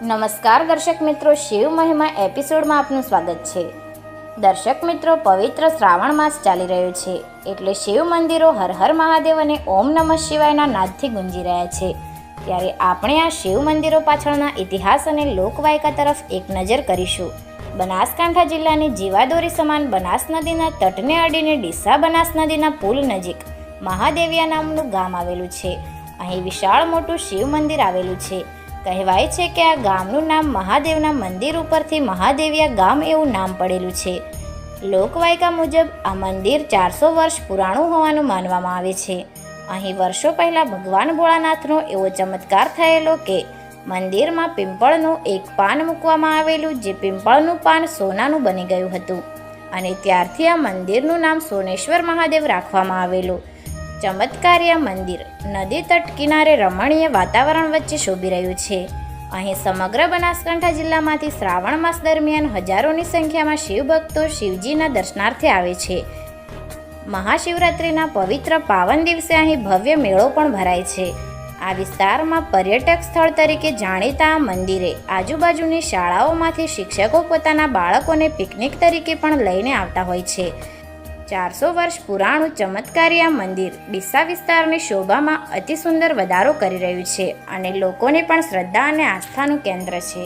નમસ્કાર દર્શક મિત્રો, શિવ મહિમા એપિસોડમાં આપનું સ્વાગત છે. દર્શક મિત્રો, પવિત્ર શ્રાવણ માસ ચાલી રહ્યો છે એટલે શિવ મંદિરો હર હર મહાદેવ અને ઓમ નમઃ શિવાયના નાદથી ગુંજી રહ્યા છે. ત્યારે આપણે આ શિવ મંદિરો પાછળના ઇતિહાસ અને લોકવાયકા તરફ એક નજર કરીશું. બનાસકાંઠા જિલ્લાની જીવાદોરી સમાન બનાસ નદીના તટને અડીને ડીસા બનાસ નદીના પુલ નજીક મહાદેવિયા નામનું ગામ આવેલું છે. અહીં વિશાળ મોટું શિવ મંદિર આવેલું છે. કહેવાય છે કે આ ગામનું નામ મહાદેવના મંદિર ઉપરથી મહાદેવિયા ગામ એવું નામ પડેલું છે. લોકવાયકા મુજબ આ મંદિર 400 વર્ષ પુરાણું હોવાનું માનવામાં આવે છે. અહીં વર્ષો પહેલાં ભગવાન ભોળાનાથનો એવો ચમત્કાર થયેલો કે મંદિરમાં પિંપળનું એક પાન મૂકવામાં આવેલું, જે પિંપળનું પાન સોનાનું બની ગયું હતું અને ત્યારથી આ મંદિરનું નામ સોનેશ્વર મહાદેવ રાખવામાં આવેલું. ચમત્કારી મંદિર નદી તટ કિનારે રમણીય વાતાવરણ વચ્ચે શોભી રહ્યું છે. અહીં સમગ્ર બનાસકાંઠા જિલ્લામાંથી શ્રાવણ માસ દરમિયાન હજારોની સંખ્યામાં શિવભક્તો શિવજીના દર્શનાર્થે આવે છે. મહાશિવરાત્રિના પવિત્ર પાવન દિવસે અહીં ભવ્ય મેળો પણ ભરાય છે. આ વિસ્તારમાં પર્યટક સ્થળ તરીકે જાણીતા આ મંદિરે આજુબાજુની શાળાઓમાંથી શિક્ષકો પોતાના બાળકોને પિકનિક તરીકે પણ લઈને આવતા હોય છે. 400 વર્ષ પુરાણું ચમત્કારી આ મંદિર ડીસા વિસ્તારની શોભામાં અતિ સુંદર વધારો કરી રહ્યું છે અને લોકોને પણ શ્રદ્ધા અને આસ્થાનું કેન્દ્ર છે.